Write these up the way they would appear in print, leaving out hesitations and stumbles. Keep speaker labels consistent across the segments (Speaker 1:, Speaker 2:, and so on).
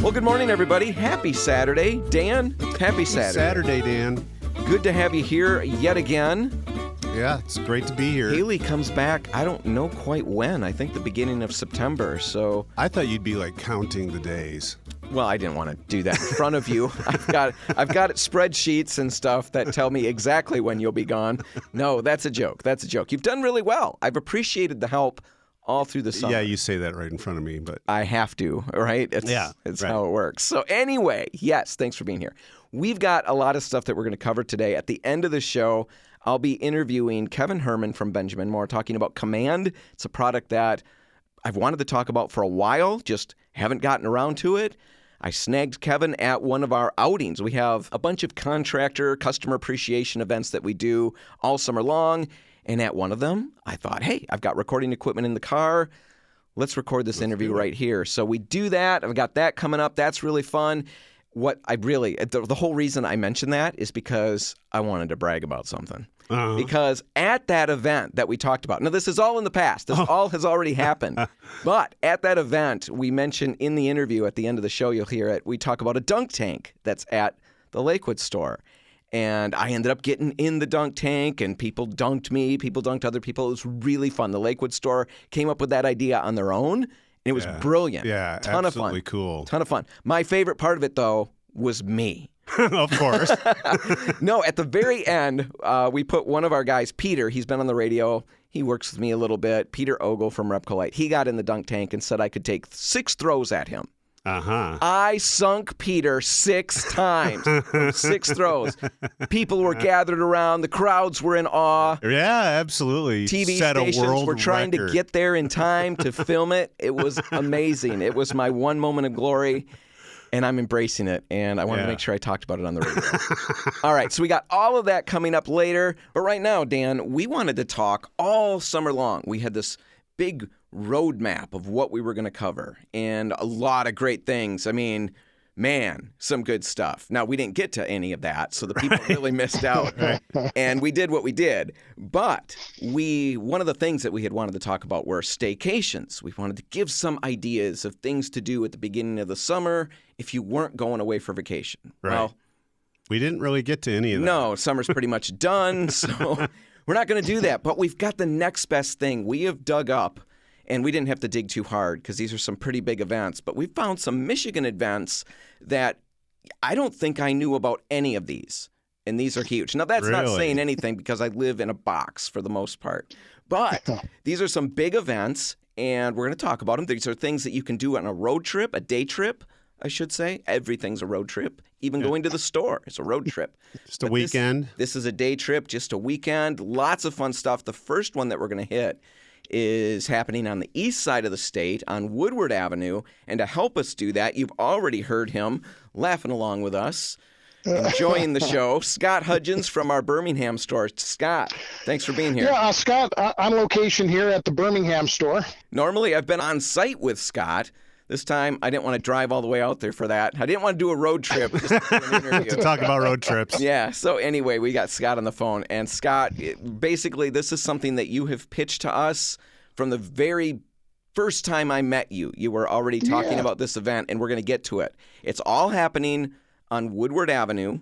Speaker 1: Well, good morning, everybody. Happy Saturday. Dan, happy Saturday.
Speaker 2: Saturday, Dan.
Speaker 1: Good to have you here yet again.
Speaker 2: Yeah, it's great to be here.
Speaker 1: Haley comes back, I don't know quite when. I think the beginning of September, so...
Speaker 2: I thought you'd be like counting the days.
Speaker 1: Well, I didn't want to do that in front of you. I've got spreadsheets and stuff that tell me exactly when you'll be gone. No, that's a joke. That's a joke. You've done really well. I've appreciated the help all through the summer.
Speaker 2: Yeah, you say that right in front of me, but...
Speaker 1: I have to, right? It's
Speaker 2: right.
Speaker 1: how it works. So anyway, yes, thanks for being here. We've got a lot of stuff that we're going to cover today. At the end of the show, I'll be interviewing Kevin Herman from Benjamin Moore, talking about Command. It's a product that I've wanted to talk about for a while, just haven't gotten around to it. I snagged Kevin at one of our outings. We have a bunch of contractor customer appreciation events that we do all summer long. And at one of them, I thought, hey, I've got recording equipment in the car. Let's record this interview right here. So we do that. I've got that coming up. That's really fun. The whole reason I mentioned that is because I wanted to brag about something. Uh-huh. Because at that event that we talked about, now this is all in the past. This all has already happened. But at that event, we mentioned in the interview at the end of the show, you'll hear it, we talk about a dunk tank that's at the Lakewood store. And I ended up getting in the dunk tank, and people dunked me. People dunked other people. It was really fun. The Lakewood store came up with that idea on their own, and it was brilliant.
Speaker 2: Yeah,
Speaker 1: ton
Speaker 2: absolutely
Speaker 1: of fun.
Speaker 2: Cool.
Speaker 1: Ton of fun. My favorite part of it, though, was me.
Speaker 2: Of course.
Speaker 1: No, at the very end, we put one of our guys, Peter, he's been on the radio. He works with me a little bit. Peter Ogle from Repcolite. He got in the dunk tank and said I could take 6 throws at him.
Speaker 2: Uh-huh.
Speaker 1: I sunk Peter 6 times. 6 throws. People were gathered around. The crowds were in awe.
Speaker 2: Yeah, absolutely.
Speaker 1: TV
Speaker 2: Set
Speaker 1: stations were trying to get there in time to film it. It was amazing. It was my one moment of glory, and I'm embracing it, and I wanted to make sure I talked about it on the radio. All right, so we got all of that coming up later. But right now, Dan, we wanted to talk all summer long. We had this big roadmap of what we were going to cover, and a lot of great things. I mean, man, some good stuff. Now, we didn't get to any of that, so the people really missed out, and we did what we did. But one of the things that we had wanted to talk about were staycations. We wanted to give some ideas of things to do at the beginning of the summer if you weren't going away for vacation.
Speaker 2: Right.
Speaker 1: Well,
Speaker 2: we didn't really get to any of that.
Speaker 1: No, summer's pretty much done, so we're not going to do that. But we've got the next best thing. We have dug up, and we didn't have to dig too hard because these are some pretty big events. But we found some Michigan events that I don't think I knew about any of these. And these are huge. Now, that's not saying anything because I live in a box for the most part. But these are some big events, and we're going to talk about them. These are things that you can do on a road trip, a day trip, I should say. Everything's a road trip. Even going to the store is a road trip.
Speaker 2: Just a weekend.
Speaker 1: This is a day trip, just a weekend. Lots of fun stuff. The first one that we're going to hit is happening on the east side of the state on Woodward Avenue. And to help us do that, you've already heard him laughing along with us, enjoying the show. Scott Hudgens from our Birmingham store. Scott, thanks for being here.
Speaker 3: Yeah, Scott, on location here at the Birmingham store.
Speaker 1: Normally, I've been on site with Scott. This time, I didn't want to drive all the way out there for that. I didn't want to do a road trip just to do an interview.
Speaker 2: To talk about road trips.
Speaker 1: Yeah, so anyway, we got Scott on the phone. And Scott, basically, this is something that you have pitched to us from the very first time I met you. You were already talking about this event, and we're going to get to it. It's all happening on Woodward Avenue.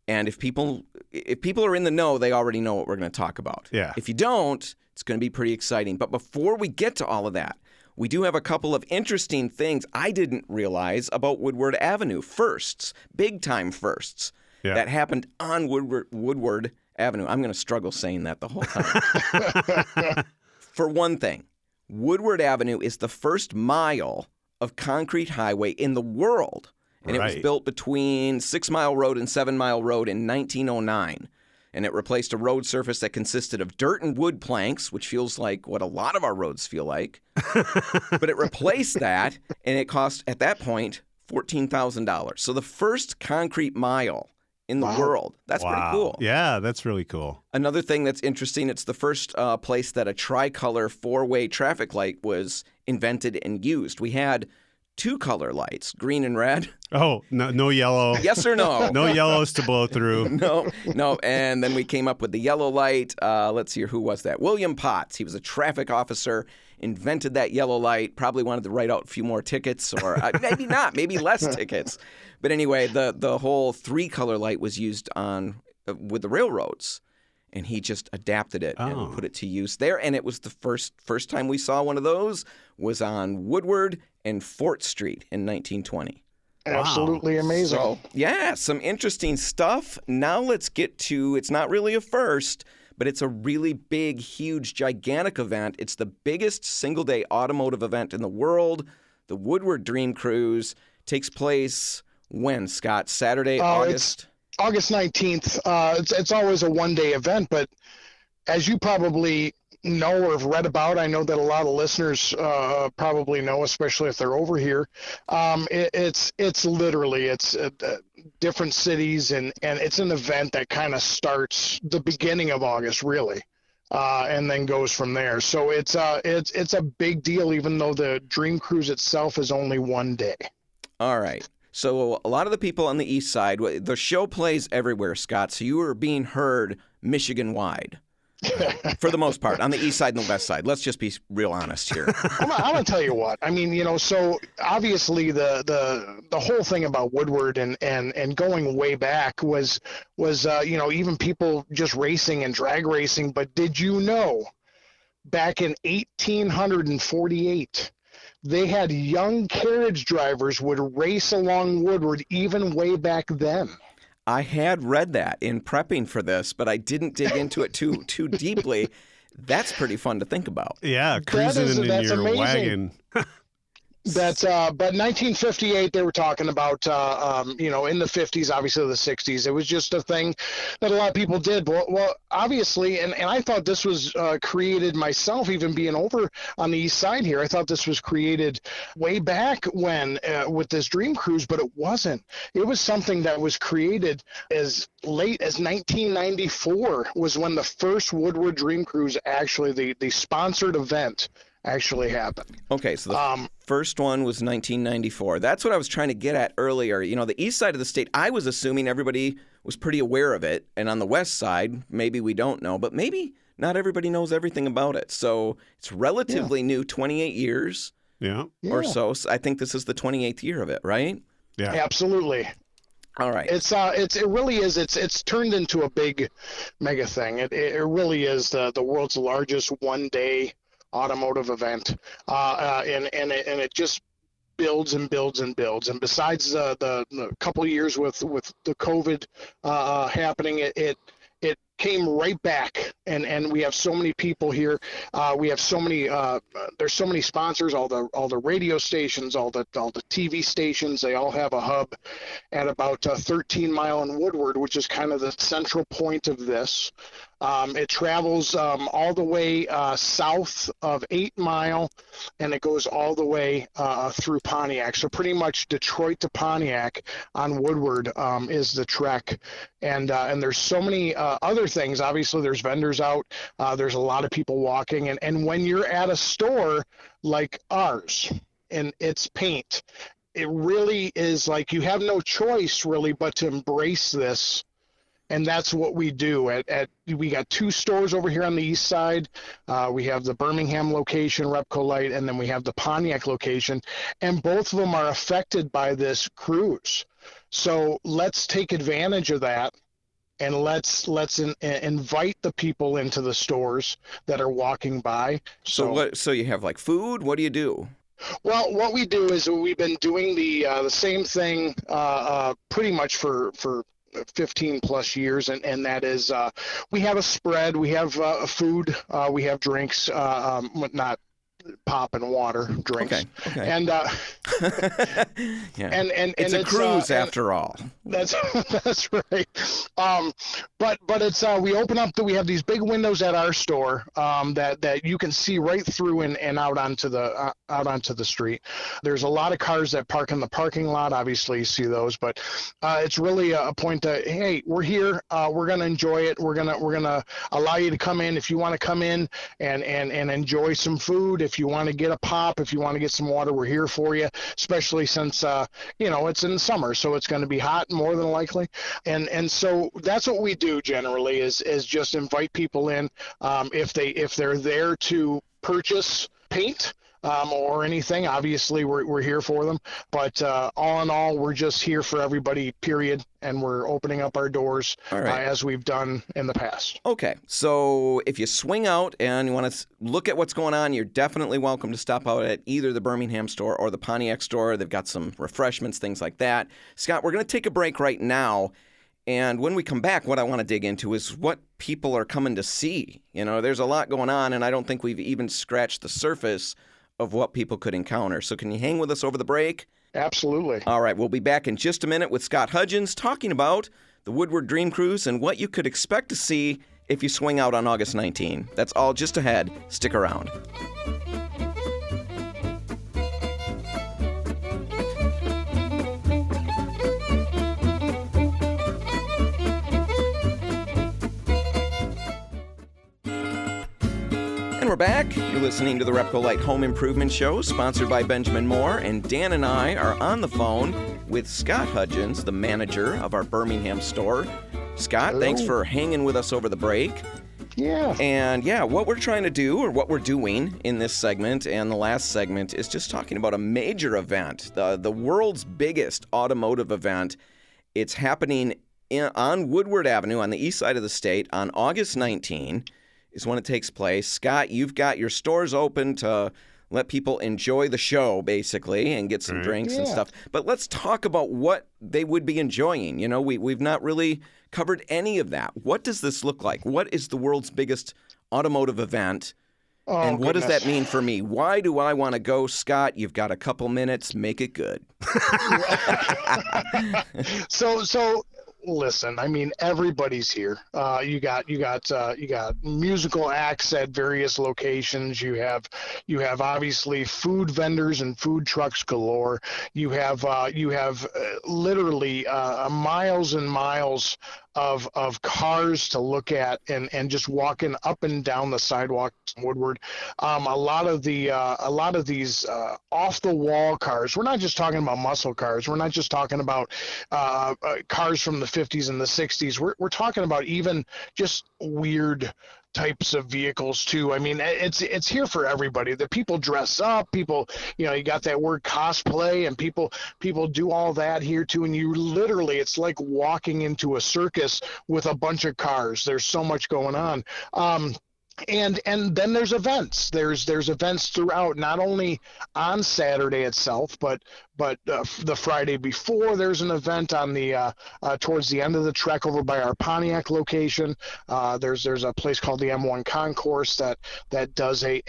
Speaker 1: And if people are in the know, they already know what we're going to talk about.
Speaker 2: Yeah.
Speaker 1: If you don't, it's going to be pretty exciting. But before we get to all of that, we do have a couple of interesting things I didn't realize about Woodward Avenue. Firsts, big-time firsts, that happened on Woodward Avenue. I'm going to struggle saying that the whole time. For one thing, Woodward Avenue is the first mile of concrete highway in the world. And it was built between 6 Mile Road and 7 Mile Road in 1909. And it replaced a road surface that consisted of dirt and wood planks, which feels like what a lot of our roads feel like. But it replaced that, and it cost, at that point, $14,000. So the first concrete mile in the world. That's pretty cool.
Speaker 2: Yeah, that's really cool.
Speaker 1: Another thing that's interesting, it's the first place that a tricolor 4-way traffic light was invented and used. We had two color lights, green and red.
Speaker 2: Oh, no yellow.
Speaker 1: Yes or no?
Speaker 2: No yellows to blow through.
Speaker 1: No. And then we came up with the yellow light. Let's see, who was that? William Potts. He was a traffic officer, invented that yellow light, probably wanted to write out a few more tickets, or maybe not, maybe less tickets. But anyway, the whole three-color light was used on with the railroads. And he just adapted it and put it to use there. And it was the first time we saw one of those was on Woodward and Fort Street in 1920.
Speaker 3: Absolutely amazing.
Speaker 1: So, yeah, some interesting stuff. Now let's get to, it's not really a first, but it's a really big, huge, gigantic event. It's the biggest single-day automotive event in the world. The Woodward Dream Cruise takes place when, Scott? Saturday, August?
Speaker 3: August 19th. It's always a one-day event, but as you probably know or have read about, I know that a lot of listeners probably know, especially if they're over here. It's literally different cities, and it's an event that kind of starts the beginning of August, really, and then goes from there. So it's a big deal, even though the Dream Cruise itself is only one day.
Speaker 1: All right. So a lot of the people on the east side, the show plays everywhere, Scott, so you are being heard Michigan-wide for the most part, on the east side and the west side. Let's just be real honest here.
Speaker 3: I'm going to tell you what. I mean, so obviously the whole thing about Woodward and going way back was even people just racing and drag racing. But did you know back in 1848, they had young carriage drivers would race along Woodward even way back then?
Speaker 1: I had read that in prepping for this, but I didn't dig into it too deeply. That's pretty fun to think about.
Speaker 2: Yeah, cruising in your
Speaker 3: amazing.
Speaker 2: wagon.
Speaker 3: But 1958, they were talking about, in the 50s, obviously the 60s. It was just a thing that a lot of people did. Well, obviously, and I thought this was created myself, even being over on the east side here. I thought this was created way back when with this Dream Cruise, but it wasn't. It was something that was created as late as 1994 was when the first Woodward Dream Cruise, actually the sponsored event, actually happened.
Speaker 1: Okay, so the first one was 1994. That's what I was trying to get at earlier. The east side of the state, I was assuming everybody was pretty aware of it. And on the west side, maybe we don't know, but maybe not everybody knows everything about it. So it's relatively new, 28 years or so. So I think this is the 28th year of it, right?
Speaker 2: Yeah.
Speaker 3: Absolutely.
Speaker 1: All right.
Speaker 3: It really is. It's turned into a big mega thing. It really is the world's largest one-day automotive event, and it just builds and builds and builds. And besides the couple of years with the COVID happening, it came right back, and we have so many people here. We have so many. There's so many sponsors. All the radio stations, all the TV stations. They all have a hub at about 13 Mile in Woodward, which is kind of the central point of this. It travels all the way south of 8 Mile, and it goes all the way through Pontiac. So pretty much Detroit to Pontiac on Woodward is the trek. And there's so many other things. Obviously, there's vendors out. There's a lot of people walking. And when you're at a store like ours, and it's paint, it really is like you have no choice really but to embrace this. And that's what we do. We got two stores over here on the east side. We have the Birmingham location, Repco Light, and then we have the Pontiac location. And both of them are affected by this cruise. So let's take advantage of that, and let's invite the people into the stores that are walking by.
Speaker 1: So you have like food? What do you do?
Speaker 3: Well, what we do is we've been doing the same thing pretty much for 15 plus years, and that is we have a spread, we have food, we have drinks, not pop and water drinks.
Speaker 1: Okay.
Speaker 3: And
Speaker 1: yeah. and it's a cruise after all.
Speaker 3: That's right. But it's we open up we have these big windows at our store that you can see right through and out onto the street. There's a lot of cars that park in the parking lot. Obviously, you see those, but it's really a point that, hey, we're here. We're gonna enjoy it. We're gonna allow you to come in if you want to come in and enjoy some food. If you want to get a pop, if you want to get some water, we're here for you. especially since it's in summer, so it's going to be hot more than likely. And so that's what we do generally is just invite people in if they're there to purchase paint. Or anything. Obviously, we're here for them. But all in all, we're just here for everybody, period. And we're opening up our doors as we've done in the past.
Speaker 1: Okay. So if you swing out and you want to look at what's going on, you're definitely welcome to stop out at either the Birmingham store or the Pontiac store. They've got some refreshments, things like that. Scott, we're going to take a break right now. And when we come back, what I want to dig into is what people are coming to see. There's a lot going on, and I don't think we've even scratched the surface of what people could encounter. So can you hang with us over the break?
Speaker 3: Absolutely.
Speaker 1: All right, we'll be back in just a minute with Scott Hudgens talking about the Woodward Dream Cruise and what you could expect to see if you swing out on August 19. That's all just ahead. Stick around. And we're back. You're listening to the Repco Light Home Improvement Show, sponsored by Benjamin Moore. And Dan and I are on the phone with Scott Hudgens, the manager of our Birmingham store. Scott,
Speaker 3: Hello.
Speaker 1: Thanks for hanging with us over the break.
Speaker 3: Yeah.
Speaker 1: And what we're trying to do, or what we're doing in this segment and the last segment, is just talking about a major event, the world's biggest automotive event. It's happening on Woodward Avenue on the east side of the state on August 19. Is when it takes place. Scott, you've got your stores open to let people enjoy the show, basically, and get some drinks and stuff. But let's talk about what they would be enjoying. We've not really covered any of that. What does this look like? What is the world's biggest automotive event? And what does that mean for me? Why do I want to go, Scott? You've got a couple minutes. Make it good.
Speaker 3: So listen, I mean, everybody's here. You got musical acts at various locations. You have obviously food vendors and food trucks galore. You have literally miles and miles of cars to look at and just walking up and down the sidewalks in Woodward. A lot of these off the wall cars. We're not just talking about muscle cars. We're not just talking about cars from the 50s and the 60s. We're talking about even just weird types of vehicles too. I mean, it's here for everybody. The people dress up, people, you got that word cosplay, and people do all that here too. And you literally, it's like walking into a circus with a bunch of cars. There's so much going on. And then there's events. There's events throughout, not only on Saturday itself, but the Friday before. There's an event on the towards the end of the trek over by our Pontiac location. There's a place called the M1 Concourse that does a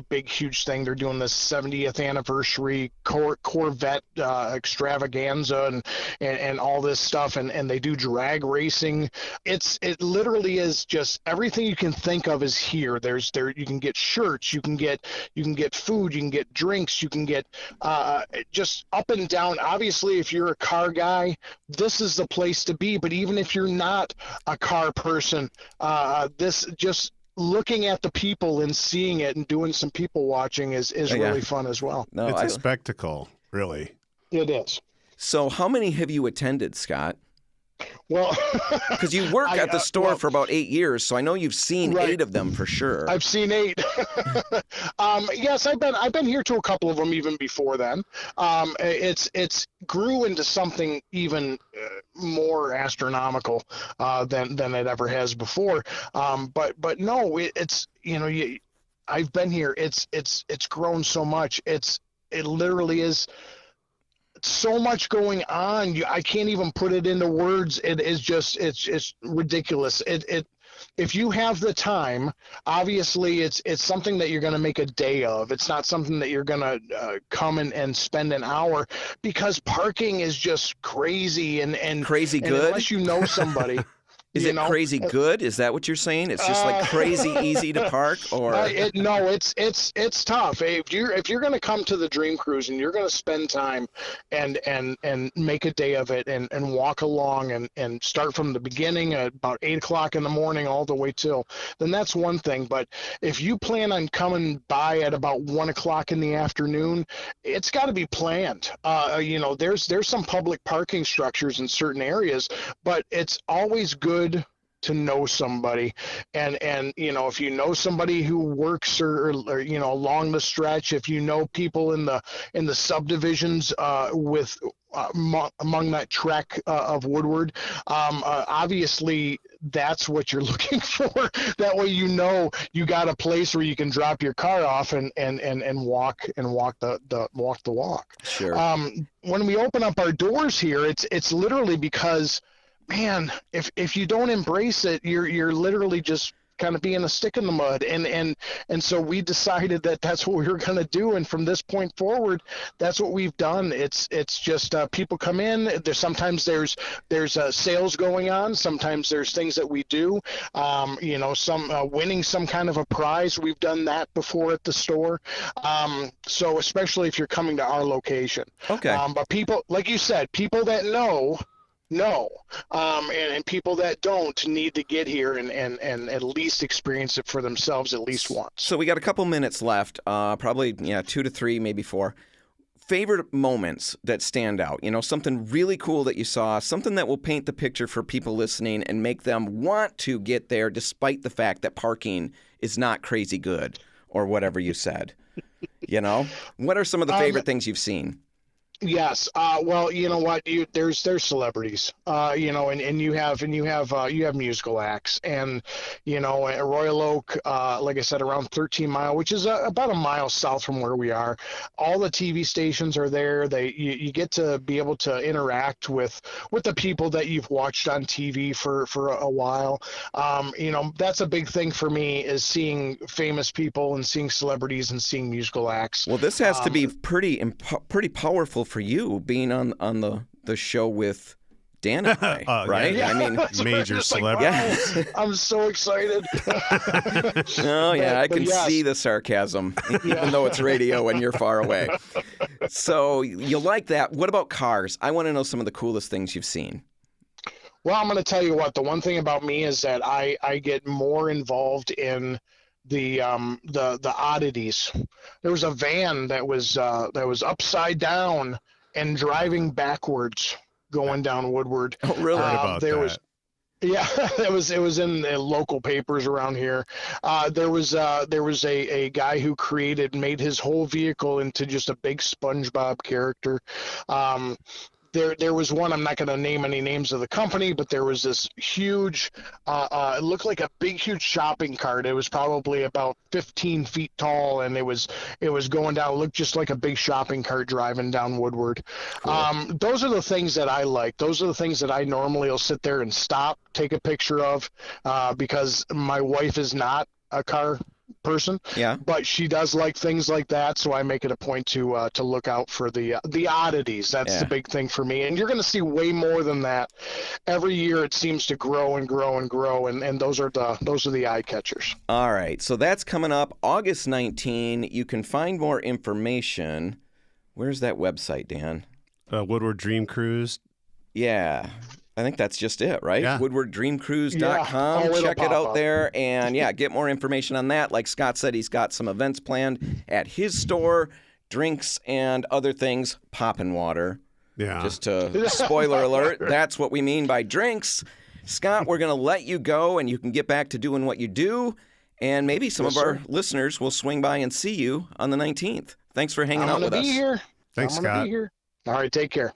Speaker 3: big huge thing. They're doing the 70th anniversary Corvette extravaganza and all this stuff, and they do drag racing. It literally is just everything you can think of is here. You can get shirts, you can get food, you can get drinks, you can get just up and down. Obviously, if you're a car guy, this is the place to be. But even if you're not a car person, this just looking at the people and seeing it and doing some people watching is really fun as well.
Speaker 2: No, it's a spectacle, really.
Speaker 3: It is.
Speaker 1: So how many have you attended, Scott?
Speaker 3: Well,
Speaker 1: because you work at the store for about 8 years, so I know you've seen 8 of them for sure.
Speaker 3: I've seen 8. Yes, I've been here to a couple of them even before then. It's grew into something even more astronomical than it ever has before. But no, it's I've been here. It's grown so much. It literally is. So much going on. I can't even put it into words. It's ridiculous. If you have the time, obviously it's something that you're going to make a day of. It's not something that you're going to come and spend an hour, because parking is just crazy and
Speaker 1: crazy
Speaker 3: and
Speaker 1: good.
Speaker 3: Unless you know somebody.
Speaker 1: Is it crazy good? Is that what you're saying? It's just like crazy easy to park, or
Speaker 3: no? It's tough. If you're going to come to the Dream Cruise and you're going to spend time and make a day of it and walk along and start from the beginning at about 8 o'clock in the morning all the way till, then that's one thing. But if you plan on coming by at about 1 o'clock in the afternoon, it's got to be planned. There's some public parking structures in certain areas, but it's always good to know somebody, and if you know somebody who works or along the stretch, if you know people in the subdivisions with among that trek of Woodward, obviously that's what you're looking for. That way you got a place where you can drop your car off and walk the walk.
Speaker 1: Sure.
Speaker 3: When we open up our doors here, it's literally because, man, if you don't embrace it, you're literally just kind of being a stick in the mud, and so we decided that that's what we were going to do, and from this point forward, that's what we've done. It's just people come in. Sometimes there's sales going on. Sometimes there's things that we do. Some winning some kind of a prize. We've done that before at the store. So especially if you're coming to our location.
Speaker 1: Okay.
Speaker 3: But people, like you said, people that know. And people that don't need to get here and at least experience it for themselves at least once.
Speaker 1: So we got a couple minutes left, probably 2 to 3, maybe 4. Favorite moments that stand out, something really cool that you saw, something that will paint the picture for people listening and make them want to get there despite the fact that parking is not crazy good or whatever you said. What are some of the favorite things you've seen?
Speaker 3: Yes. Well, you know what? There's celebrities. And you have musical acts, and at Royal Oak, like I said, around 13 Mile, which is about a mile south from where we are. All the TV stations are there. You get to be able to interact with the people that you've watched on TV for a while. That's a big thing for me, is seeing famous people and seeing celebrities and seeing musical acts.
Speaker 1: Well, this has to be pretty powerful for you, being on the show with Dan and I, right?
Speaker 2: Yeah.
Speaker 1: I mean,
Speaker 2: major celebrity.
Speaker 3: Wow, I'm so excited.
Speaker 1: Oh, yeah, I can see the sarcasm, even though it's radio and you're far away. So you like that. What about cars? I want to know some of the coolest things you've seen.
Speaker 3: Well, I'm going to tell you what. The one thing about me is that I get more involved in the oddities. There was a van that was upside down and driving backwards going down Woodward.
Speaker 1: Oh, really?
Speaker 3: Yeah, it was in the local papers around here. There was a guy who made his whole vehicle into just a big SpongeBob character. There was one, I'm not going to name any names of the company, but there was this huge, it looked like a big, huge shopping cart. It was probably about 15 feet tall, and it was going down, it looked just like a big shopping cart driving down Woodward. Cool. Those are the things that I like. Those are the things that I normally will sit there and stop, take a picture of, because my wife is not a car person, but she does like things like that, so I make it a point to look out for the oddities. That's the big thing for me, and you're going to see way more than that. Every year it seems to grow and grow and grow, and those are the eye catchers.
Speaker 1: All right, so that's coming up August 19. You can find more information. Where's that website, Dan?
Speaker 2: Woodward Dream Cruise.
Speaker 1: Yeah. I think that's just it, right?
Speaker 2: Yeah.
Speaker 1: WoodwardDreamCruise.com. Check it out there. And, get more information on that. Like Scott said, he's got some events planned at his store, drinks and other things, poppin' water.
Speaker 2: Yeah.
Speaker 1: Just to spoiler alert, that's what we mean by drinks. Scott, we're going to let you go, and you can get back to doing what you do. And maybe some of our listeners will swing by and see you on the 19th. Thanks for hanging out with us.
Speaker 3: I'm going to be here.
Speaker 2: Thanks, Scott.
Speaker 3: All right, take care.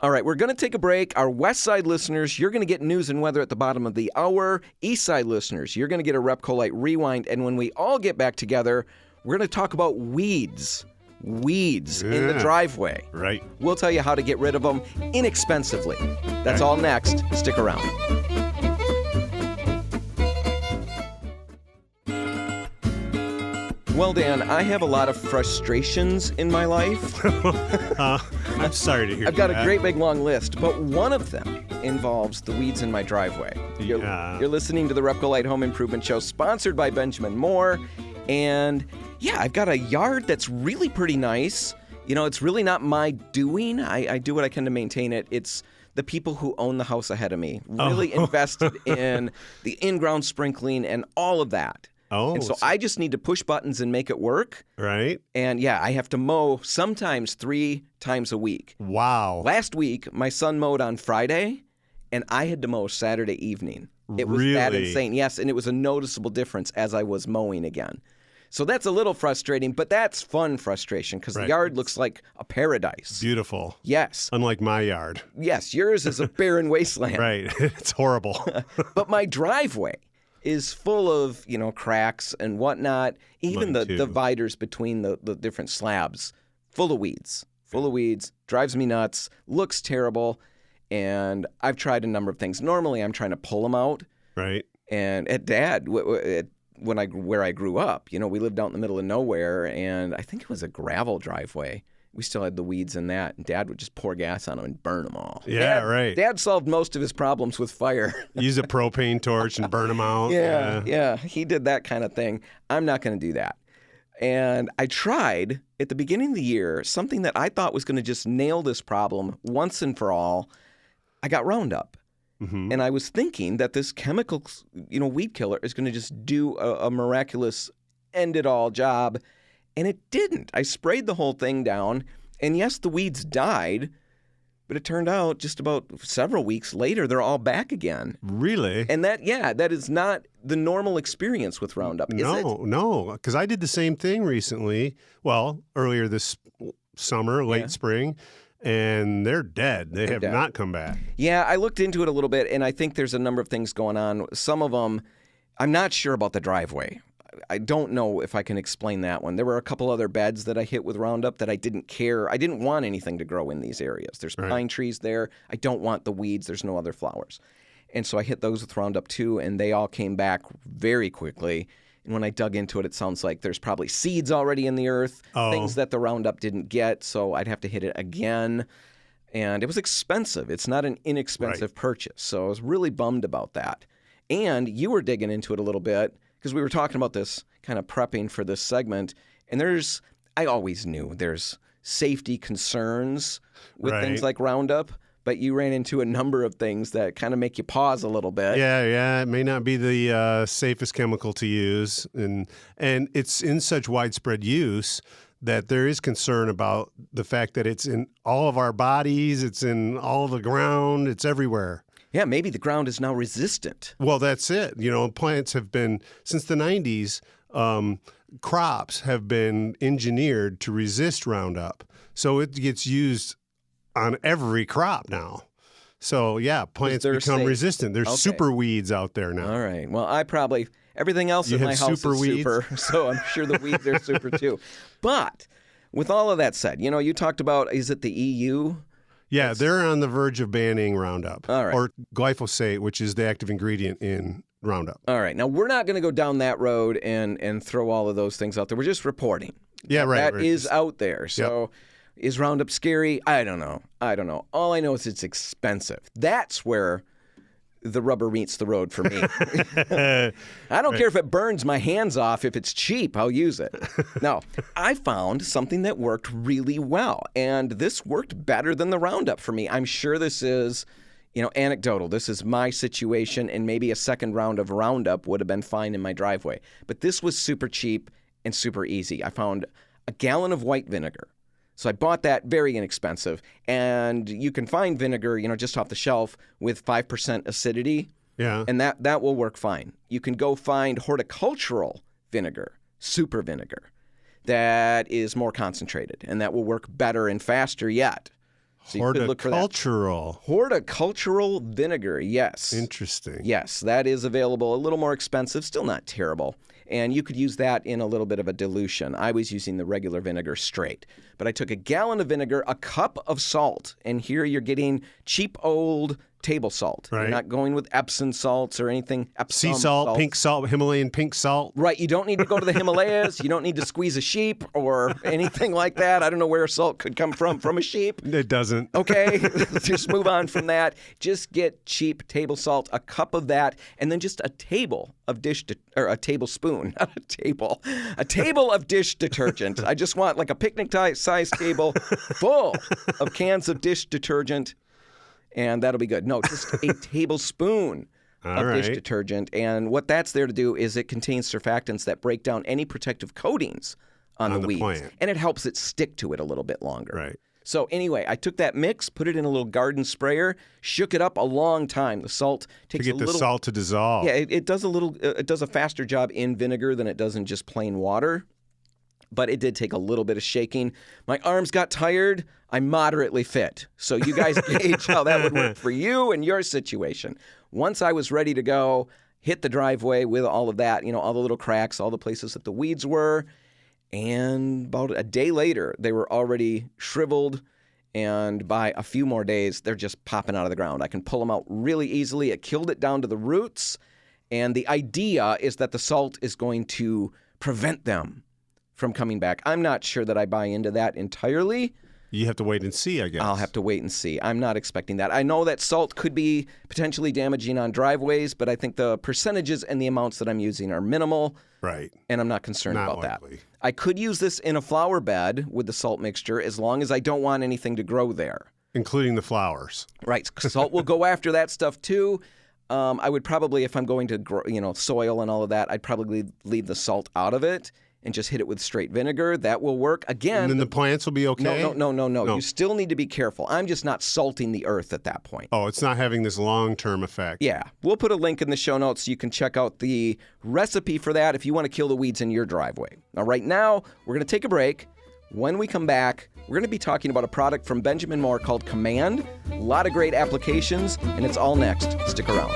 Speaker 1: All right, we're going to take a break. Our West Side listeners, you're going to get news and weather at the bottom of the hour. East Side listeners, you're going to get a Repcolite Rewind. And when we all get back together, we're going to talk about weeds in the driveway.
Speaker 2: Right.
Speaker 1: We'll tell you how to get rid of them inexpensively. That's all next. Stick around. Well, Dan, I have a lot of frustrations in my life.
Speaker 2: I'm sorry to hear that.
Speaker 1: I've got a great big long list, but one of them involves the weeds in my driveway. You're
Speaker 2: Yeah.
Speaker 1: listening to the Repcolite Home Improvement Show, sponsored by Benjamin Moore. And yeah, I've got a yard that's really pretty nice. It's really not my doing. I do what I can to maintain it. It's the people who own the house ahead of me really invested in the in-ground sprinkling and all of that.
Speaker 2: Oh.
Speaker 1: And so I just need to push buttons and make it work.
Speaker 2: Right?
Speaker 1: And yeah, I have to mow sometimes 3 times a week.
Speaker 2: Wow.
Speaker 1: Last week, my son mowed on Friday, and I had to mow Saturday evening. It was that
Speaker 2: Really?
Speaker 1: insane. Yes, and it was a noticeable difference as I was mowing again. So that's a little frustrating, but that's fun frustration because the
Speaker 2: Right.
Speaker 1: yard looks like a paradise.
Speaker 2: Beautiful.
Speaker 1: Yes.
Speaker 2: Unlike my yard.
Speaker 1: Yes, yours is a barren wasteland.
Speaker 2: Right. It's horrible.
Speaker 1: But my driveway is full of, cracks and whatnot. Even
Speaker 2: Mine
Speaker 1: the
Speaker 2: too.
Speaker 1: dividers between the different slabs, full of weeds. Full of weeds. Drives me nuts. Looks terrible. And I've tried a number of things. Normally, I'm trying to pull them out.
Speaker 2: Right.
Speaker 1: And at Dad, where I grew up, we lived out in the middle of nowhere, and I think it was a gravel driveway. We still had the weeds in that, and Dad would just pour gas on them and burn them all.
Speaker 2: Yeah, right.
Speaker 1: Dad solved most of his problems with fire.
Speaker 2: Use a propane torch and burn them out.
Speaker 1: Yeah, he did that kind of thing. I'm not going to do that. And I tried at the beginning of the year something that I thought was going to just nail this problem once and for all. I got Roundup.
Speaker 2: Mm-hmm.
Speaker 1: And I was thinking that this chemical, weed killer is going to just do a miraculous end-it-all job. And it didn't. I sprayed the whole thing down. And yes, the weeds died. But it turned out just about several weeks later, they're all back again.
Speaker 2: Really?
Speaker 1: And that is not the normal experience with Roundup, is it?
Speaker 2: No, because I did the same thing recently. Well, earlier this summer, late spring, and they're dead. They have not come back.
Speaker 1: Yeah, I looked into it a little bit, and I think there's a number of things going on. Some of them, I'm not sure about the driveway. I don't know if I can explain that one. There were a couple other beds that I hit with Roundup that I didn't care. I didn't want anything to grow in these areas. There's pine trees there. I don't want the weeds. There's no other flowers. And so I hit those with Roundup too, and they all came back very quickly. And when I dug into it, it sounds like there's probably seeds already in the earth, things that the Roundup didn't get, so I'd have to hit it again. And it was expensive. It's not an inexpensive purchase, so I was really bummed about that. And you were digging into it a little bit, because we were talking about this, kind of prepping for this segment, and I always knew there's safety concerns with things like Roundup, but you ran into a number of things that kind of make you pause a little bit.
Speaker 2: Yeah, it may not be the safest chemical to use, and it's in such widespread use that there is concern about the fact that it's in all of our bodies, it's in all the ground, it's everywhere.
Speaker 1: Yeah, maybe the ground is now resistant.
Speaker 2: Well, that's it. Plants have been, since the 90s, crops have been engineered to resist Roundup. So it gets used on every crop now. So, yeah, plants become resistant. There's super weeds out there now.
Speaker 1: All right. Well, everything else in my house is
Speaker 2: weeds?
Speaker 1: super, so I'm sure the weeds are super too. But with all of that said, you talked about, is it the EU?
Speaker 2: Yeah, they're on the verge of banning Roundup,
Speaker 1: all right,
Speaker 2: or glyphosate, which is the active ingredient in Roundup.
Speaker 1: All right. Now, we're not going to go down that road and throw all of those things out there. We're just reporting.
Speaker 2: Yeah, right.
Speaker 1: That is out there. So is Roundup scary? I don't know. All I know is it's expensive. That's where the rubber meets the road for me. I don't care if it burns my hands off. If it's cheap, I'll use it. No, I found something that worked really well, and this worked better than the Roundup for me. I'm sure this is, anecdotal. This is my situation, and maybe a second round of Roundup would have been fine in my driveway. But this was super cheap and super easy. I found a gallon of white vinegar. So I bought that, very inexpensive. And you can find vinegar, just off the shelf with 5% acidity.
Speaker 2: Yeah.
Speaker 1: And that will work fine. You can go find horticultural vinegar, super vinegar, that is more concentrated. And that will work better and faster yet. So you could look for that. Horticultural vinegar, yes.
Speaker 2: Interesting.
Speaker 1: Yes, that is available. A little more expensive, still not terrible. And you could use that in a little bit of a dilution. I was using the regular vinegar straight. But I took a gallon of vinegar, a cup of salt, and here you're getting cheap old table salt.
Speaker 2: Right.
Speaker 1: You're not going with Epsom salts or anything.
Speaker 2: Sea salt, pink salt, Himalayan pink salt.
Speaker 1: Right. You don't need to go to the Himalayas. You don't need to squeeze a sheep or anything like that. I don't know where salt could come from a sheep.
Speaker 2: It doesn't.
Speaker 1: Okay, just move on from that. Just get cheap table salt, a cup of that, and then just a table of or a tablespoon, not a table of dish detergent. I just want like a picnic-sized table full of cans of dish detergent, and that'll be good. No, just a tablespoon of dish detergent, and what that's there to do is it contains surfactants that break down any protective coatings on the weeds,
Speaker 2: plant.
Speaker 1: and it helps it stick to it a little bit longer.
Speaker 2: Right.
Speaker 1: So anyway, I took that mix, put it in a little garden sprayer, shook it up a long time. The salt takes
Speaker 2: To get the salt to dissolve.
Speaker 1: Yeah, it does it does a faster job in vinegar than it does in just plain water. But it did take a little bit of shaking. My arms got tired. I'm moderately fit. So you guys gauge how that would work for you and your situation. Once I was ready to go, hit the driveway with all of that, all the little cracks, all the places that the weeds were. And about a day later, they were already shriveled. And by a few more days, they're just popping out of the ground. I can pull them out really easily. It killed it down to the roots. And the idea is that the salt is going to prevent them from coming back. I'm not sure that I buy into that entirely.
Speaker 2: You have to wait and see, I guess.
Speaker 1: I'll have to wait and see. I'm not expecting that. I know that salt could be potentially damaging on driveways, but I think the percentages and the amounts that I'm using are minimal.
Speaker 2: Right.
Speaker 1: And I'm not concerned
Speaker 2: Not
Speaker 1: about
Speaker 2: likely.
Speaker 1: that. I could use this in a flower bed with the salt mixture as long as I don't want anything to grow there.
Speaker 2: Including the flowers.
Speaker 1: Right. Salt will go after that stuff too. I would probably, if I'm going to grow, soil and all of that, I'd probably leave the salt out of it and just hit it with straight vinegar. That will work. Again,
Speaker 2: And then the plants will be okay?
Speaker 1: No. You still need to be careful. I'm just not salting the earth at that point.
Speaker 2: Oh, it's not having this long-term effect.
Speaker 1: Yeah. We'll put a link in the show notes so you can check out the recipe for that if you want to kill the weeds in your driveway. Now, right now, we're going to take a break. When we come back, we're going to be talking about a product from Benjamin Moore called Command. A lot of great applications, and it's all next. Stick around.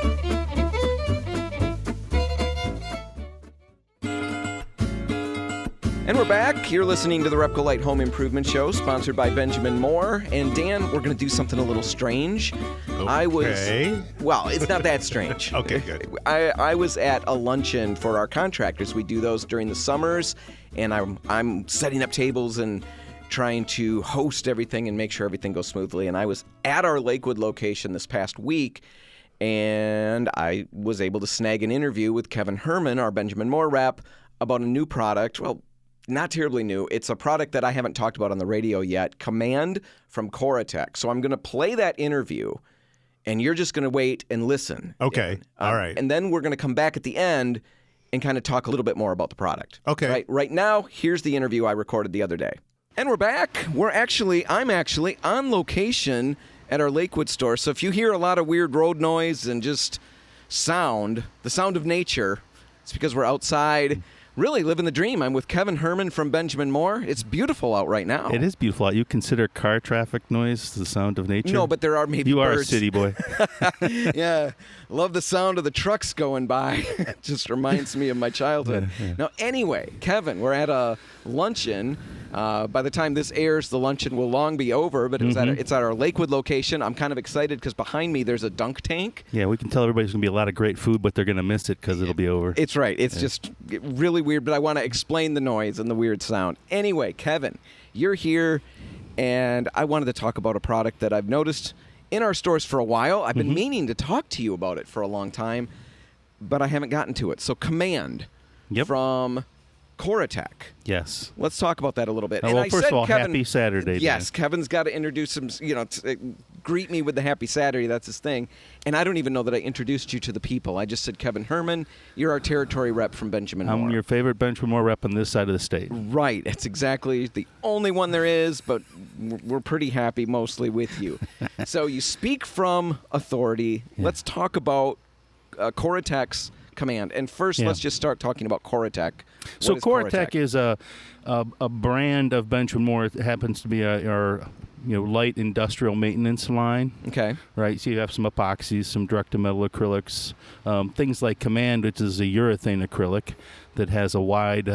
Speaker 1: And we're back. You're listening to the Repcolite Home Improvement Show, sponsored by Benjamin Moore. And Dan, we're going to do something a little strange.
Speaker 2: Okay.
Speaker 1: Well, it's not that strange.
Speaker 2: Okay, good.
Speaker 1: I was at a luncheon for our contractors. We do those during the summers, and I'm setting up tables and trying to host everything and make sure everything goes smoothly. And I was at our Lakewood location this past week, and I was able to snag an interview with Kevin Herman, our Benjamin Moore rep, about a new product. Well, not terribly new. It's a product that I haven't talked about on the radio yet, Command from Corotech. So I'm going to play that interview, and you're just going to wait and listen.
Speaker 2: Okay. All right.
Speaker 1: And then we're going to come back at the end and kind of talk a little bit more about the product.
Speaker 2: Okay.
Speaker 1: Right now, here's the interview I recorded the other day. And we're back. I'm actually on location at our Lakewood store. So if you hear a lot of weird road noise and just the sound of nature, it's because we're outside really living the dream. I'm with Kevin Herman from Benjamin Moore. It's beautiful out right now.
Speaker 4: It is beautiful out. You consider car traffic noise the sound of nature?
Speaker 1: No, but there are maybe
Speaker 4: You
Speaker 1: birds.
Speaker 4: are a city boy.
Speaker 1: Yeah. Love the sound of the trucks going by. It just reminds me of my childhood.
Speaker 4: Yeah.
Speaker 1: Now, anyway, Kevin, we're at a luncheon. By the time this airs, the luncheon will long be over, but it's at our Lakewood location. I'm kind of excited because behind me there's a dunk tank.
Speaker 4: Yeah, we can tell everybody's going to be a lot of great food, but they're going to miss it because it'll be over.
Speaker 1: It's right. It's just really weird, but I want to explain the noise and the weird sound. Anyway, Kevin, you're here, and I wanted to talk about a product that I've noticed in our stores for a while. I've been meaning to talk to you about it for a long time, but I haven't gotten to it. So Command from Corotech.
Speaker 4: Yes.
Speaker 1: Let's talk about that a little bit.
Speaker 4: Well, first of all, happy Saturday.
Speaker 1: Yes,
Speaker 4: Dan.
Speaker 1: Kevin's got to introduce him, greet me with the happy Saturday. That's his thing. And I don't even know that I introduced you to the people. I just said, Kevin Herman, you're our territory rep from Benjamin Moore.
Speaker 4: I'm your favorite Benjamin Moore rep on this side of the state.
Speaker 1: Right. It's exactly the only one there is, but we're pretty happy mostly with you. So you speak from authority. Yeah. Let's talk about Corotech's Command. And first, let's just start talking about Corotech.
Speaker 4: So Corotech is a brand of Benjamin Moore. It happens to be our light industrial maintenance line.
Speaker 1: Okay.
Speaker 4: Right. So you have some epoxies, some direct-to-metal acrylics, things like Command, which is a urethane acrylic that has a wide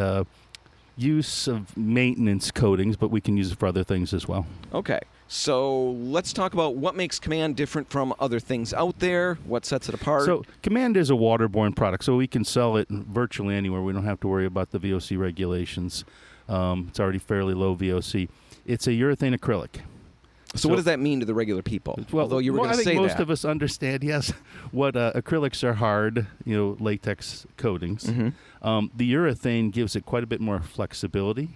Speaker 4: use of maintenance coatings, but we can use it for other things as well.
Speaker 1: Okay. So let's talk about what makes Command different from other things out there. What sets it apart?
Speaker 4: So Command is a waterborne product, so we can sell it virtually anywhere. We don't have to worry about the VOC regulations. It's already fairly low VOC. It's a urethane acrylic.
Speaker 1: So what does that mean to the regular people?
Speaker 4: Well,
Speaker 1: Although you were going to say
Speaker 4: I think most
Speaker 1: that.
Speaker 4: of us understand, yes, what acrylics are hard, latex coatings.
Speaker 1: Mm-hmm.
Speaker 4: The urethane gives it quite a bit more flexibility,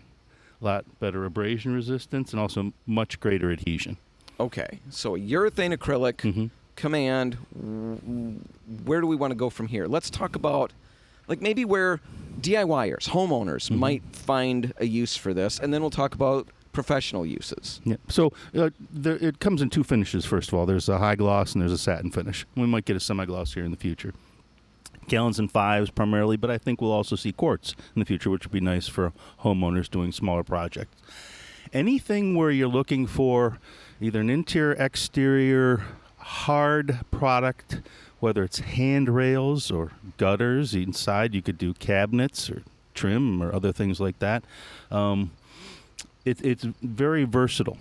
Speaker 4: a lot better abrasion resistance, and also much greater adhesion.
Speaker 1: Okay, so a urethane acrylic,
Speaker 4: Mm-hmm.
Speaker 1: Command. Where do we want to go from here? Let's talk about maybe where DIYers, homeowners might find a use for this, and then we'll talk about professional uses.
Speaker 4: Yeah. So it comes in two finishes, first of all. There's a high gloss and there's a satin finish. We might get a semi-gloss here in the future. Gallons and fives primarily, but I think we'll also see quarts in the future, which would be nice for homeowners doing smaller projects. Anything where you're looking for either an interior, exterior, hard product, whether it's handrails or gutters, inside you could do cabinets or trim or other things like that. It's very versatile,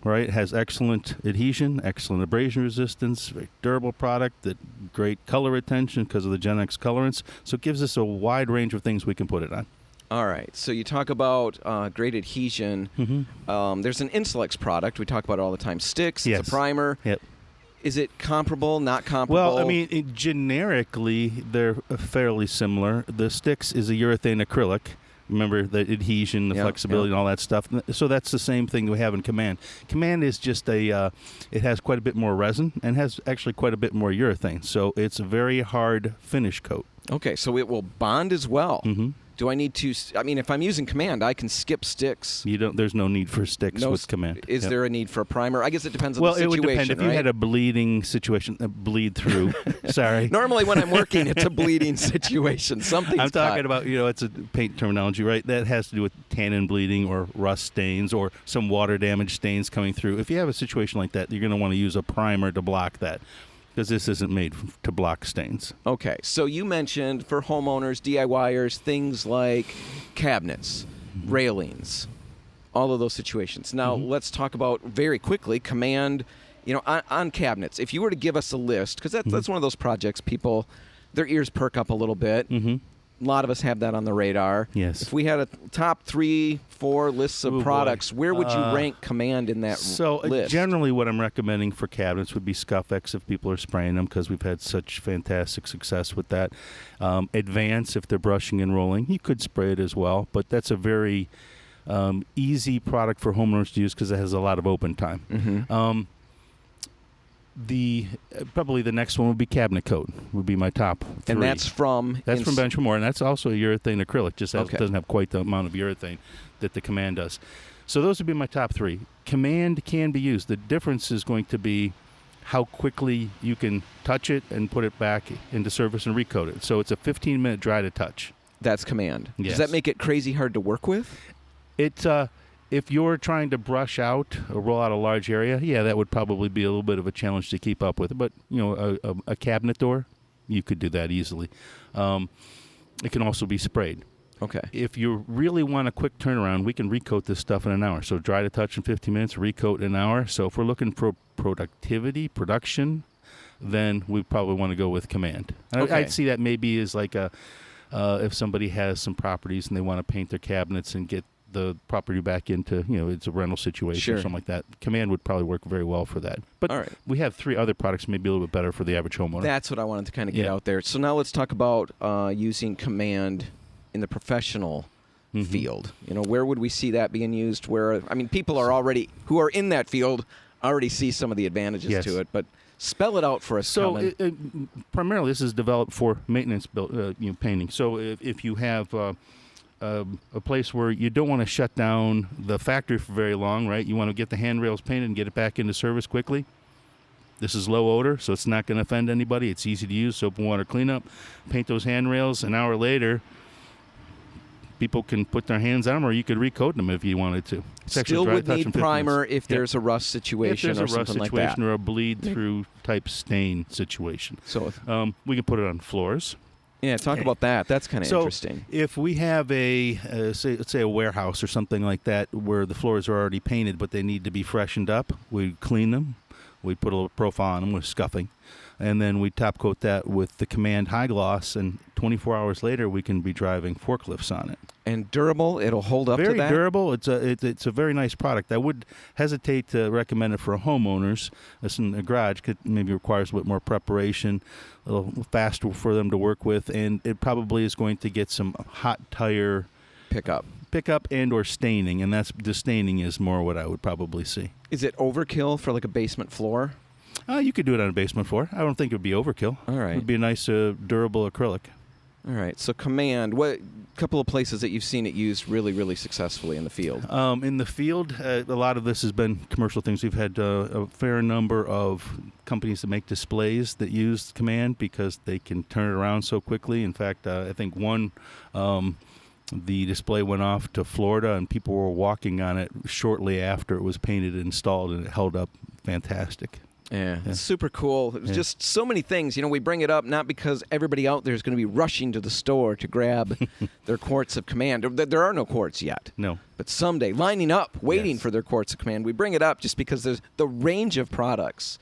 Speaker 4: right? It has excellent adhesion, excellent abrasion resistance, very durable product, great color retention because of the Gen X colorants. So it gives us a wide range of things we can put it on.
Speaker 1: All right. So you talk about great adhesion.
Speaker 4: Mm-hmm.
Speaker 1: There's an Instalex product. We talk about it all the time. Sticks.
Speaker 4: Yes.
Speaker 1: It's a primer.
Speaker 4: Yep.
Speaker 1: Is it comparable, not comparable?
Speaker 4: Well, I mean, generically, they're fairly similar. The Sticks is a urethane acrylic. Remember the adhesion, the flexibility, and all that stuff. So that's the same thing we have in Command. Command is just it has quite a bit more resin and has actually quite a bit more urethane. So it's a very hard finish coat.
Speaker 1: Okay, so it will bond as well.
Speaker 4: Mm-hmm.
Speaker 1: Do I need to? I mean, if I'm using Command, I can skip sticks.
Speaker 4: There's no need for sticks with Command.
Speaker 1: Is there a need for a primer? I guess it depends on
Speaker 4: the
Speaker 1: situation.
Speaker 4: Well, it would depend. If you had a bleeding situation, bleed through. Sorry.
Speaker 1: Normally, when I'm working, it's a bleeding situation. Something's
Speaker 4: I'm talking
Speaker 1: cut.
Speaker 4: about, it's a paint terminology, right? That has to do with tannin bleeding or rust stains or some water damage stains coming through. If you have a situation like that, you're going to want to use a primer to block that, because this isn't made to block stains.
Speaker 1: Okay, so you mentioned for homeowners, DIYers, things like cabinets, railings, all of those situations. Now, let's talk about very quickly Command, on cabinets. If you were to give us a list, because that's one of those projects people, their ears perk up a little bit.
Speaker 4: Mm-hmm.
Speaker 1: A lot of us have that on the radar.
Speaker 4: Yes.
Speaker 1: If we had a top 3, 4 lists of products, where would you rank Command in that list?
Speaker 4: Generally what I'm recommending for cabinets would be Scuff-X if people are spraying them, because we've had such fantastic success with that. Advance if they're brushing and rolling. You could spray it as well, but that's a very easy product for homeowners to use because it has a lot of open time.
Speaker 1: Mm-hmm.
Speaker 4: Probably the next one would be Cabinet Coat, would be my top 3.
Speaker 1: And that's from?
Speaker 4: That's from Benjamin, and that's also a urethane acrylic, just
Speaker 1: Okay.
Speaker 4: doesn't have quite the amount of urethane that the Command does. So those would be my top 3. Command can be used. The difference is going to be how quickly you can touch it and put it back into service and recoat it. So it's a 15-minute dry to touch.
Speaker 1: That's Command.
Speaker 4: Yes.
Speaker 1: Does that make it crazy hard to work with?
Speaker 4: If you're trying to brush out or roll out a large area, that would probably be a little bit of a challenge to keep up with. But, a cabinet door, you could do that easily. It can also be sprayed.
Speaker 1: Okay.
Speaker 4: If you really want a quick turnaround, we can recoat this stuff in an hour. So dry to touch in 15 minutes, recoat in an hour. So if we're looking for production, then we probably want to go with Command.
Speaker 1: Okay.
Speaker 4: I'd see that maybe as like if somebody has some properties and they want to paint their cabinets and get the property back into, it's a rental situation or something like that. Command would probably work very well for that. But
Speaker 1: all right.
Speaker 4: We have 3 other products maybe a little bit better for the average homeowner.
Speaker 1: That's what I wanted to kind of get out there. So now let's talk about using Command in the professional field. Where would we see that being used? People are already, who are in that field, already see some of the advantages to it, but spell it out for us.
Speaker 4: So primarily this is developed for maintenance painting. So if you have a place where you don't want to shut down the factory for very long, right? You want to get the handrails painted and get it back into service quickly. This is low odor, so it's not going to offend anybody. It's easy to use, soap and water cleanup. Paint those handrails. An hour later, people can put their hands on them, or you could recoat them if you wanted to.
Speaker 1: Still would need primer if there's a rust situation or something like that.
Speaker 4: Or a bleed-through type stain situation.
Speaker 1: So
Speaker 4: we can put it on floors.
Speaker 1: Yeah, talk about that. That's kind of
Speaker 4: So
Speaker 1: interesting.
Speaker 4: if we have let's say a warehouse or something like that where the floors are already painted but they need to be freshened up, we clean them, we put a little profile on them with scuffing, and then we top coat that with the Command High Gloss, and 24 hours later we can be driving forklifts on it.
Speaker 1: And durable, it'll hold up to
Speaker 4: Very
Speaker 1: that?
Speaker 4: durable. It's a very nice product. I would hesitate to recommend it for homeowners. This in a garage could maybe requires a bit more preparation, a little faster for them to work with, and it probably is going to get some hot tire
Speaker 1: Pickup.
Speaker 4: and or staining, and the staining is more what I would probably see.
Speaker 1: Is it overkill for like a basement floor?
Speaker 4: You could do it on a basement floor. I don't think it would be overkill.
Speaker 1: All right.
Speaker 4: It would be a nice durable acrylic.
Speaker 1: All right. So Command, what couple of places that you've seen it used really, really successfully in the field?
Speaker 4: In the field, a lot of this has been commercial things. We've had a fair number of companies that make displays that use Command because they can turn it around so quickly. In fact, I think the display went off to Florida, and people were walking on it shortly after it was painted and installed, and it held up fantastic.
Speaker 1: Yeah, it's super cool. It was just so many things. We bring it up not because everybody out there is going to be rushing to the store to grab their quarts of Command. There are no quarts yet.
Speaker 4: No.
Speaker 1: But someday, lining up, waiting
Speaker 4: Yes.
Speaker 1: for their quarts of Command. We bring it up just because there's the range of products.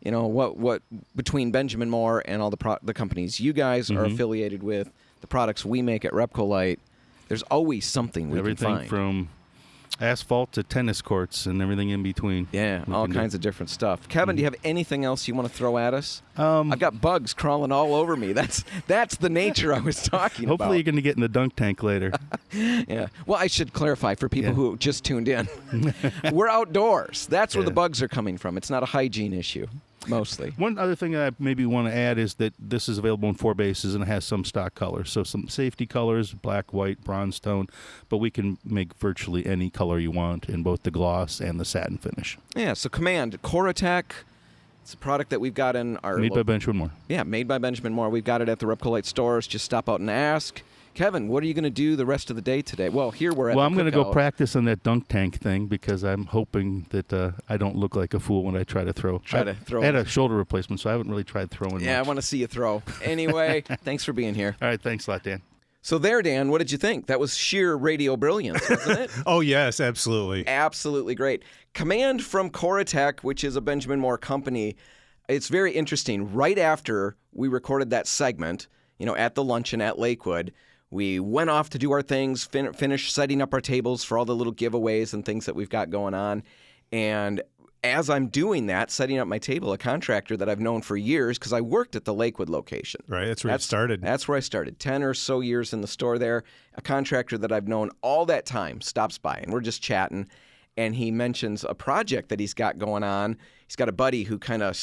Speaker 1: What between Benjamin Moore and all the companies you guys are affiliated with, the products we make at Repcolite, there's always something we can find.
Speaker 4: Everything from asphalt to tennis courts and everything in between.
Speaker 1: Yeah,
Speaker 4: we
Speaker 1: all
Speaker 4: can do.
Speaker 1: kinds of different stuff. Kevin, do you have anything else you want to throw at us? I've got bugs crawling all over me. That's the nature I was talking about.
Speaker 4: Hopefully you're going to get in the dunk tank later.
Speaker 1: Yeah. Well, I should clarify for people who just tuned in. We're outdoors. That's where the bugs are coming from. It's not a hygiene issue, mostly.
Speaker 4: One other thing that I maybe want to add is that this is available in 4 bases and it has some stock colors. So some safety colors, black, white, bronze tone, but we can make virtually any color you want in both the gloss and the satin finish.
Speaker 1: Yeah, so Command, Corotech. It's a product that we've got in our...
Speaker 4: Made by Benjamin Moore.
Speaker 1: Yeah, made by Benjamin Moore. We've got it at the Repcolite stores. Just stop out and ask. Kevin, what are you going to do the rest of the day today? Well, here we're at
Speaker 4: Well,
Speaker 1: the
Speaker 4: I'm going to go
Speaker 1: cookout.
Speaker 4: practice on that dunk tank thing because I'm hoping that I don't look like a fool when I try to throw. I had a shoulder replacement, so I haven't really tried throwing
Speaker 1: Yeah, I
Speaker 4: much.
Speaker 1: want to see you throw. Anyway, thanks for being here.
Speaker 4: All right, thanks a lot, Dan.
Speaker 1: So there, Dan, what did you think? That was sheer radio brilliance, wasn't it?
Speaker 2: Oh, yes, absolutely.
Speaker 1: Absolutely great. Command from Corotech, which is a Benjamin Moore company. It's very interesting. Right after we recorded that segment, at the luncheon at Lakewood, we went off to do our things, finish setting up our tables for all the little giveaways and things that we've got going on. And as I'm doing that, setting up my table, a contractor that I've known for years, because I worked at the Lakewood location.
Speaker 2: Right, that's where it started.
Speaker 1: That's where I started. 10 or so years in the store there. A contractor that I've known all that time stops by, and we're just chatting. And he mentions a project that he's got going on. He's got a buddy who kind of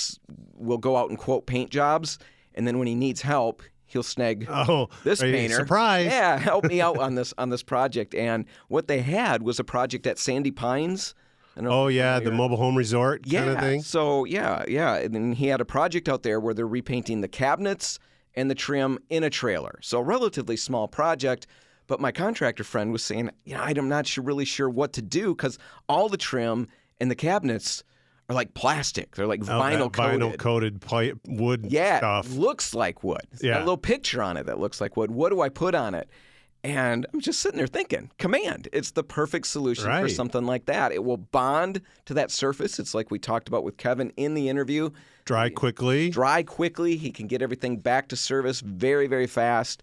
Speaker 1: will go out and quote paint jobs, and then when he needs help, he'll snag this painter.
Speaker 2: Surprise!
Speaker 1: Yeah, help me out on this project. And what they had was a project at Sandy Pines.
Speaker 2: Oh, yeah, the mobile home resort kind of thing.
Speaker 1: So, yeah. And then he had a project out there where they're repainting the cabinets and the trim in a trailer. So a relatively small project. But my contractor friend was saying, I'm not really sure what to do because all the trim and the cabinets are like plastic. They're like vinyl coated.
Speaker 2: Vinyl coated wood stuff.
Speaker 1: It looks like wood. It's got a little picture on it that looks like wood. What do I put on it? And I'm just sitting there thinking, Command, it's the perfect solution for something like that. It will bond to that surface. It's like we talked about with Kevin in the interview.
Speaker 2: Dry quickly.
Speaker 1: He can get everything back to service very, very fast.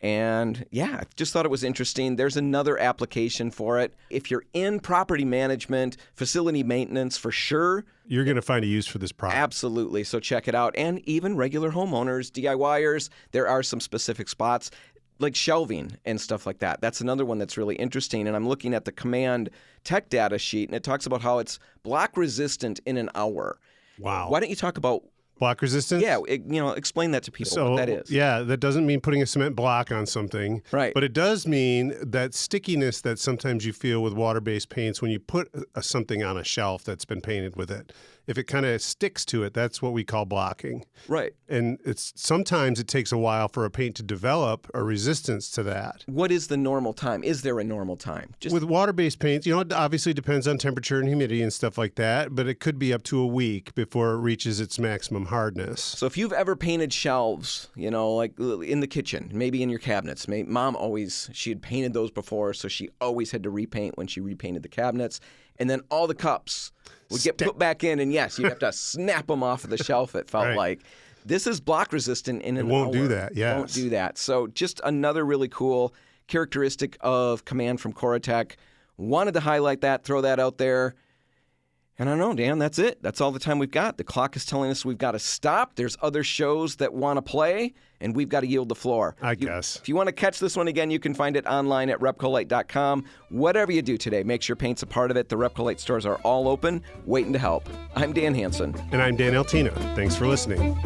Speaker 1: And I just thought it was interesting. There's another application for it. If you're in property management, facility maintenance, for sure,
Speaker 2: you're going to find a use for this product.
Speaker 1: Absolutely. So check it out. And even regular homeowners, DIYers, there are some specific spots like shelving and stuff like that. That's another one that's really interesting. And I'm looking at the Command tech data sheet, and it talks about how it's block resistant in an hour.
Speaker 2: Wow.
Speaker 1: Why don't you talk about
Speaker 2: block resistance?
Speaker 1: Yeah, explain that to people, what that is.
Speaker 2: Yeah, that doesn't mean putting a cement block on something.
Speaker 1: Right.
Speaker 2: But it does mean that stickiness that sometimes you feel with water-based paints when you put something on a shelf that's been painted with it. if it kind of sticks to it, that's what we call blocking.
Speaker 1: Right.
Speaker 2: And sometimes it takes a while for a paint to develop a resistance to that.
Speaker 1: What is the normal time? Is there a normal time?
Speaker 2: With water-based paints, it obviously depends on temperature and humidity and stuff like that, but it could be up to a week before it reaches its maximum hardness.
Speaker 1: So if you've ever painted shelves, like in the kitchen, maybe in your cabinets, Mom she had painted those before, so she always had to repaint when she repainted the cabinets. And then all the cups would get put back in, and yes, you'd have to snap them off of the shelf, it felt like. This is block resistant in an hour.
Speaker 2: It won't do that, yes.
Speaker 1: It won't do that. So just another really cool characteristic of Command from Corotech. Wanted to highlight that, throw that out there. And I don't know, Dan, that's it. That's all the time we've got. The clock is telling us we've got to stop. There's other shows that want to play, and we've got to yield the floor.
Speaker 2: I guess.
Speaker 1: If you want to catch this one again, you can find it online at repcolite.com. Whatever you do today, make sure paint's a part of it. The Repcolite stores are all open, waiting to help. I'm Dan Hansen.
Speaker 2: And I'm Dan Altina. Thanks for listening.